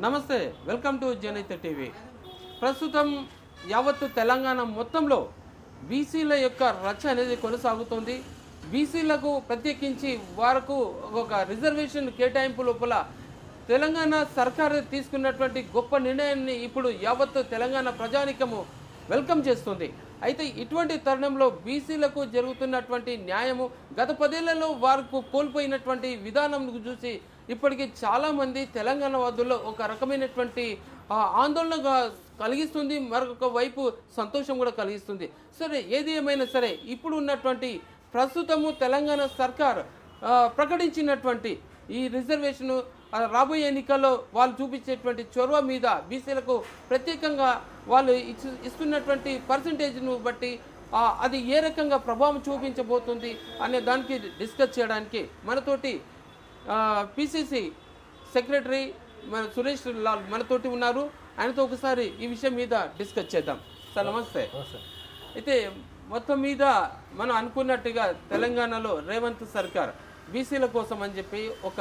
నమస్తే, welcome to జనహిత TV. ప్రస్తుతం యావత్తు తెలంగాణ మొత్తంలో బీసీల యొక్క రచ్చ అనేది కొనసాగుతుంది. బీసీలకు ప్రత్యేకించి వారికి ఒక రిజర్వేషన్ కేటాయింపు లోపల తెలంగాణ సర్కారు తీసుకున్నటువంటి గొప్ప నిర్ణయాన్ని ఇప్పుడు యావత్తు తెలంగాణ ప్రజానికము వెల్కమ్ చేస్తుంది. అయితే ఇటువంటి తరుణంలో బీసీలకు జరుగుతున్నటువంటి న్యాయము గత 10 ఏళ్లలో వారికి కోల్పోయినటువంటి విధానం చూసి ఇప్పటికీ చాలామంది తెలంగాణ వాదుల్లో ఒక రకమైనటువంటి ఆందోళన కలిగిస్తుంది, మరొక వైపు సంతోషం కూడా కలిగిస్తుంది. సరే, ఏది ఏమైనా సరే ఇప్పుడు ఉన్నటువంటి ప్రస్తుతము తెలంగాణ సర్కార్ ప్రకటించినటువంటి ఈ రిజర్వేషను రాబోయే ఎన్నికల్లో వాళ్ళు చూపించేటువంటి చొరవ మీద బీసీలకు ప్రత్యేకంగా వాళ్ళు ఇస్తున్నటువంటి పర్సంటేజ్ను బట్టి అది ఏ రకంగా ప్రభావం చూపించబోతుంది అనే దానికి డిస్కస్ చేయడానికి మనతోటి పిసిసి సెక్రటరీ మన సురేష్ లాల్ మనతోటి ఉన్నారు. ఆయనతో ఒకసారి ఈ విషయం మీద డిస్కస్ చేద్దాం. సార్ నమస్తే. అయితే మొత్తం మీద మనం అనుకున్నట్టుగా తెలంగాణలో రేవంత్ సర్కార్ బీసీల కోసం అని చెప్పి ఒక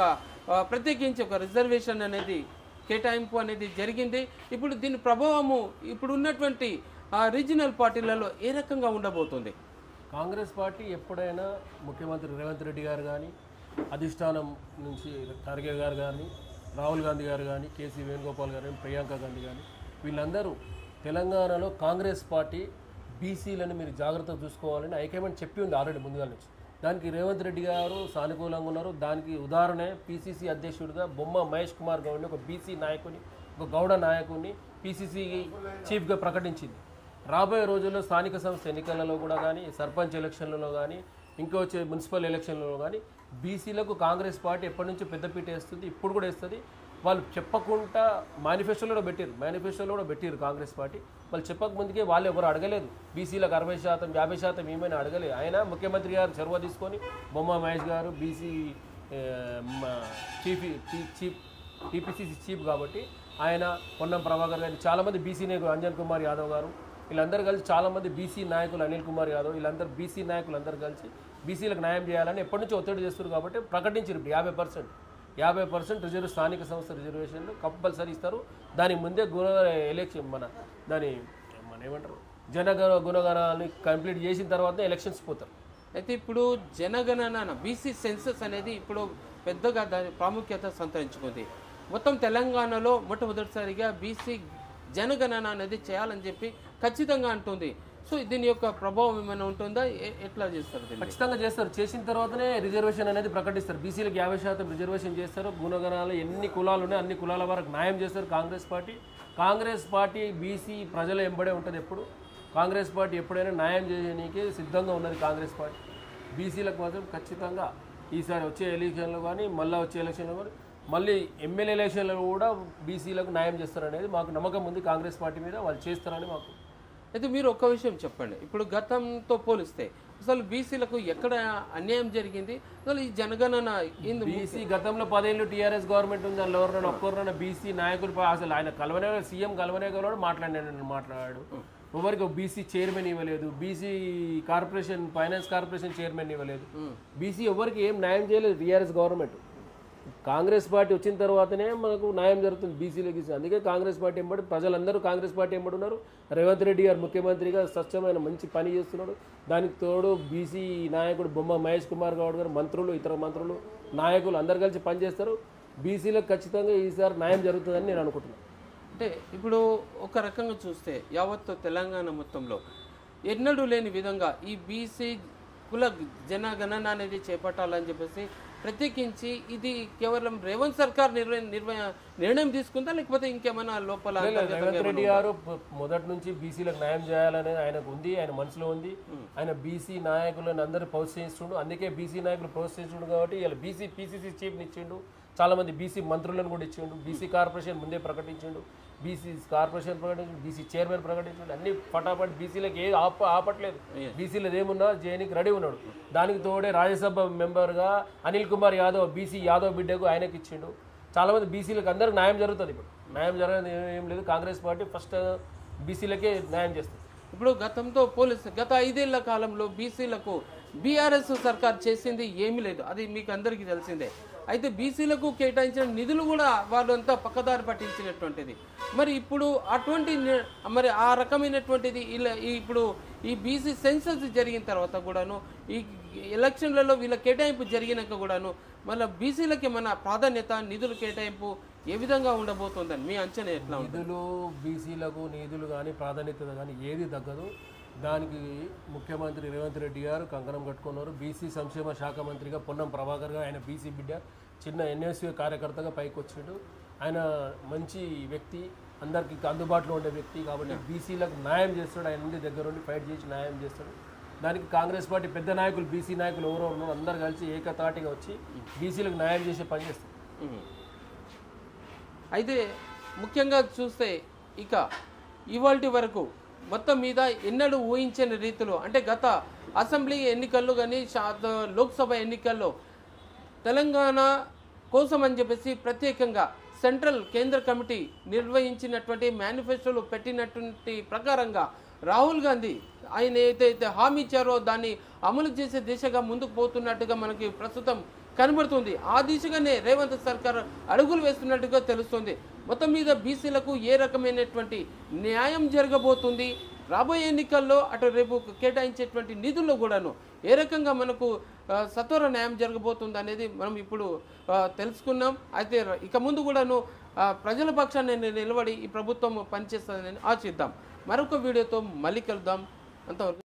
ప్రత్యేకించి ఒక రిజర్వేషన్ అనేది కేటాయింపు అనేది జరిగింది. ఇప్పుడు దీని ప్రభావము ఇప్పుడు ఉన్నటువంటి రీజనల్ పార్టీలలో ఏ రకంగా ఉండబోతుంది? కాంగ్రెస్ పార్టీ ఎప్పుడైనా ముఖ్యమంత్రి రేవంత్ రెడ్డి గారు కానీ, అధిష్టానం నుంచి ఖర్గే గారు కానీ, రాహుల్ గాంధీ గారు కానీ, కేసీ వేణుగోపాల్ గారు కానీ, ప్రియాంక గాంధీ కానీ, వీళ్ళందరూ తెలంగాణలో కాంగ్రెస్ పార్టీ బీసీలను మీరు జాగ్రత్తగా చూసుకోవాలని హైకమాండ్ చెప్పి ఉంది ఆల్రెడీ ముందుగా నుంచి. దానికి రేవంత్ రెడ్డి గారు సానుకూలంగా ఉన్నారు. దానికి ఉదాహరణ పిసిసి అధ్యక్షుడిగా బొమ్మ మహేష్ కుమార్ గౌడ్ని, ఒక బీసీ నాయకుని, ఒక గౌడ నాయకుడిని పిసిసి చీఫ్గా ప్రకటించింది. రాబోయే రోజుల్లో స్థానిక సంస్థ ఎన్నికలలో కూడా కానీ, సర్పంచ్ ఎలక్షన్లలో కానీ, ఇంకా వచ్చే మున్సిపల్ ఎలక్షన్లలో కానీ బీసీలకు కాంగ్రెస్ పార్టీ ఎప్పటి నుంచో పెద్దపీట వేస్తుంది, ఇప్పుడు కూడా వేస్తుంది. వాళ్ళు చెప్పకుండా మేనిఫెస్టోలో కూడా పెట్టారు కాంగ్రెస్ పార్టీ. వాళ్ళు చెప్పక ముందుకే వాళ్ళు ఎవరు అడగలేదు. బీసీలకు 60%, 50% ఏమైనా అడగలేదు. ఆయన ముఖ్యమంత్రి గారు చొరవ తీసుకొని బొమ్మ మహేష్ గారు బీసీ టీపీసీసీ చీఫ్ కాబట్టి ఆయన, పొన్నం ప్రభాకర్ గారు, చాలామంది బీసీ నాయకులు, అంజన్ కుమార్ యాదవ్ గారు, వీళ్ళందరూ కలిసి చాలామంది బీసీ నాయకులు, అనిల్ కుమార్ యాదవ్, వీళ్ళందరూ బీసీ నాయకులు అందరూ కలిసి బీసీలకు న్యాయం చేయాలని ఎప్పటి నుంచో ఒత్తిడి చేస్తున్నారు. కాబట్టి ప్రకటించారు 50% స్థానిక సంస్థ రిజర్వేషన్లు కంపల్సరీ ఇస్తారు. దానికి ముందే ఎలక్షన్ దాని ఏమంటారు గుణగణాలని కంప్లీట్ చేసిన తర్వాత ఎలక్షన్స్ పోతారు. అయితే ఇప్పుడు జనగణన బీసీ సెన్సస్ అనేది ఇప్పుడు పెద్దగా దాని ప్రాముఖ్యత సంతరించుకుంది. మొత్తం తెలంగాణలో మొట్టమొదటిసారిగా బీసీ జనగణన అనేది చేయాలని చెప్పి ఖచ్చితంగా అంటుంది. సో దీని యొక్క ప్రభావం ఏమైనా ఉంటుందా? ఎట్లా చేస్తారు? ఖచ్చితంగా చేస్తారు. చేసిన తర్వాతనే రిజర్వేషన్ అనేది ప్రకటిస్తారు. బీసీలకు 50% రిజర్వేషన్ చేస్తారు. గుణగణాలు ఎన్ని కులాలు ఉన్నాయి అన్ని కులాల వరకు న్యాయం చేస్తారు కాంగ్రెస్ పార్టీ బీసీ ప్రజల ఎంబడే ఉంటుంది. ఎప్పుడు కాంగ్రెస్ పార్టీ ఎప్పుడైనా న్యాయం చేయడానికి సిద్ధంగా ఉన్నది కాంగ్రెస్ పార్టీ. బీసీలకు మాత్రం ఖచ్చితంగా ఈసారి వచ్చే ఎలక్షన్లో కానీ, మళ్ళీ వచ్చే ఎలక్షన్లో కానీ, మళ్ళీ ఎమ్మెల్యే ఎలక్షన్లో కూడా బీసీలకు న్యాయం చేస్తారనేది మాకు నమ్మకం ఉంది. కాంగ్రెస్ పార్టీ మీద వాళ్ళు చేస్తారని మాకు. అయితే మీరు ఒక్క విషయం చెప్పండి, ఇప్పుడు గతంతో పోలిస్తే అసలు బీసీలకు ఎక్కడ అన్యాయం జరిగింది? అసలు ఈ జనగణన బీసీ గతంలో 10 ఏళ్ళు టీఆర్ఎస్ గవర్నమెంట్ ఉంది. అందులో ఎవరైనా ఒక్కరినైనా బీసీ నాయకులు అసలు ఆయన సీఎం కలవనే మాట్లాడాడు. ఎవరికి బీసీ చైర్మన్ ఇవ్వలేదు, BC corporation finance corporation chairman ఇవ్వలేదు. బీసీ ఎవరికి ఏం న్యాయం చేయలేదు టీఆర్ఎస్ గవర్నమెంట్. కాంగ్రెస్ పార్టీ వచ్చిన తర్వాతనే మనకు న్యాయం జరుగుతుంది బీసీలకి. అందుకే కాంగ్రెస్ పార్టీ ఎంబడి ప్రజలందరూ కాంగ్రెస్ పార్టీ ఎంబడి ఉన్నారు. రేవంత్ రెడ్డి గారు ముఖ్యమంత్రిగా స్వచ్ఛమైన మంచి పని చేస్తున్నాడు. దానికి తోడు బీసీ నాయకుడు బొమ్మ మహేష్ కుమార్ గౌడ్ గారు, మంత్రులు, ఇతర మంత్రులు, నాయకులు అందరు కలిసి పనిచేస్తారు. బీసీలకు ఖచ్చితంగా ఈసారి న్యాయం జరుగుతుందని నేను అనుకుంటున్నాను. అంటే ఇప్పుడు ఒక రకంగా చూస్తే యావత్తు తెలంగాణ మొత్తంలో ఎన్నడూ లేని విధంగా ఈ బీసీ కుల జనగణన అనేది చేపట్టాలని చెప్పేసి ప్రత్యేకించి ఇది కేవలం రేవంత్ సర్కార్ నిర్ణయం తీసుకుందా, లేకపోతే ఇంకేమైనా లోపల? రేవంత్ రెడ్డి గారు మొదటి నుంచి బీసీలకు న్యాయం చేయాలనేది ఆయనకు ఉంది, ఆయన మనసులో ఉంది. ఆయన బీసీ నాయకులను అందరూ ప్రోత్సహిస్తుండు. అందుకే బీసీ నాయకులు ప్రోత్సహిస్తుండు కాబట్టి ఇలా పీసీసీ చీఫ్ని ఇచ్చిండు. చాలామంది బీసీ మంత్రులను కూడా ఇచ్చిండు. బీసీ కార్పొరేషన్ ముందే ప్రకటించిండు, బీసీ కార్పొరేషన్ ప్రకటించిండు, బీసీ చైర్మన్ ప్రకటించిండు. అన్ని ఫటాఫట్ బీసీలకు ఏ ఆపట్లేదు. బీసీలకు ఏమున్నా చేయడానికి రెడీ ఉన్నాడు. దానికి తోడే రాజ్యసభ మెంబర్గా అనిల్ కుమార్ యాదవ్, బీసీ యాదవ్ బిడ్డకు ఆయనకి ఇచ్చిండు. చాలామంది బీసీలకు అందరికి న్యాయం జరుగుతుంది. ఇప్పుడు న్యాయం జరగదు ఏం లేదు. కాంగ్రెస్ పార్టీ ఫస్ట్ బీసీలకే న్యాయం చేస్తుంది. ఇప్పుడు గతంతో పోలిస్తే గత 5 ఏళ్ల కాలంలో బీసీలకు బీఆర్ఎస్ సర్కార్ చేసింది ఏమీ లేదు, అది మీకు అందరికీ తెలిసిందే. అయితే బీసీలకు కేటాయించిన నిధులు కూడా వాళ్ళు అంతా పక్కదారి పట్టించినటువంటిది. మరి ఇప్పుడు అటువంటి మరి ఆ రకమైనటువంటిది ఇలా ఇప్పుడు ఈ బీసీ సెన్సస్ జరిగిన తర్వాత కూడాను ఈ ఎలక్షన్లలో వీళ్ళ కేటాయింపు జరిగినాక కూడాను మళ్ళీ బీసీలకి మన ప్రాధాన్యత నిధులు కేటాయింపు ఏ విధంగా ఉండబోతుందని మీ అంచనా ఎట్లా ఉంటుంది? నిధులు బీసీలకు నిధులు కానీ ప్రాధాన్యత కానీ ఏది తగ్గదు. దానికి ముఖ్యమంత్రి రేవంత్ రెడ్డి గారు కంకణం కట్టుకున్నారు. బీసీ సంక్షేమ శాఖ మంత్రిగా పొన్నం ప్రభాకర్ గారు, ఆయన బీసీ బిడ్డ, చిన్న ఎన్ఎస్యూ కార్యకర్తగా పైకి వచ్చాడు. ఆయన మంచి వ్యక్తి, అందరికి అందుబాటులో ఉండే వ్యక్తి కాబట్టి బీసీలకు న్యాయం చేస్తాడు. ఆయన నుండి దగ్గర ఉండి ఫైట్ చేసి న్యాయం చేస్తాడు. దానికి కాంగ్రెస్ పార్టీ పెద్ద నాయకులు, బీసీ నాయకులు ఎవరెవరు ఉన్నారు అందరు కలిసి ఏకతాటిగా వచ్చి బీసీలకు న్యాయం చేసే పని చేస్తారు. అయితే ముఖ్యంగా చూస్తే ఇక ఇవాల్టి వరకు మొత్తం మీద ఎన్నడూ ఊహించని రీతిలో అంటే గత అసెంబ్లీ ఎన్నికల్లో కానీ లోక్సభ ఎన్నికల్లో తెలంగాణ కోసం అని చెప్పేసి ప్రత్యేకంగా సెంట్రల్ కేంద్ర కమిటీ నిర్వహించినటువంటి మేనిఫెస్టోలో పెట్టినటువంటి ప్రకారంగా రాహుల్ గాంధీ ఆయన ఏదైతే హామీ ఇచ్చారో దాన్ని అమలు చేసే దిశగా ముందుకు పోతున్నట్టుగా మనకి ప్రస్తుతం కనబడుతుంది. ఆ దిశగానే రేవంత్ సర్కార్ అడుగులు వేస్తున్నట్టుగా తెలుస్తుంది. మొత్తం మీద బీసీలకు ఏ రకమైనటువంటి న్యాయం జరగబోతుంది, రాబోయే ఎన్నికల్లో అటు రేపు కేటాయించేటువంటి నిధుల్లో కూడాను ఏ రకంగా మనకు సత్వర న్యాయం జరగబోతుంది అనేది మనం ఇప్పుడు తెలుసుకున్నాం. అయితే ఇక ముందు కూడాను ప్రజల పక్షాన్ని నిలబడి ఈ ప్రభుత్వం పనిచేస్తుందని ఆశిద్దాం. మరొక వీడియోతో మళ్ళీ కలుద్దాం. అంతవరకు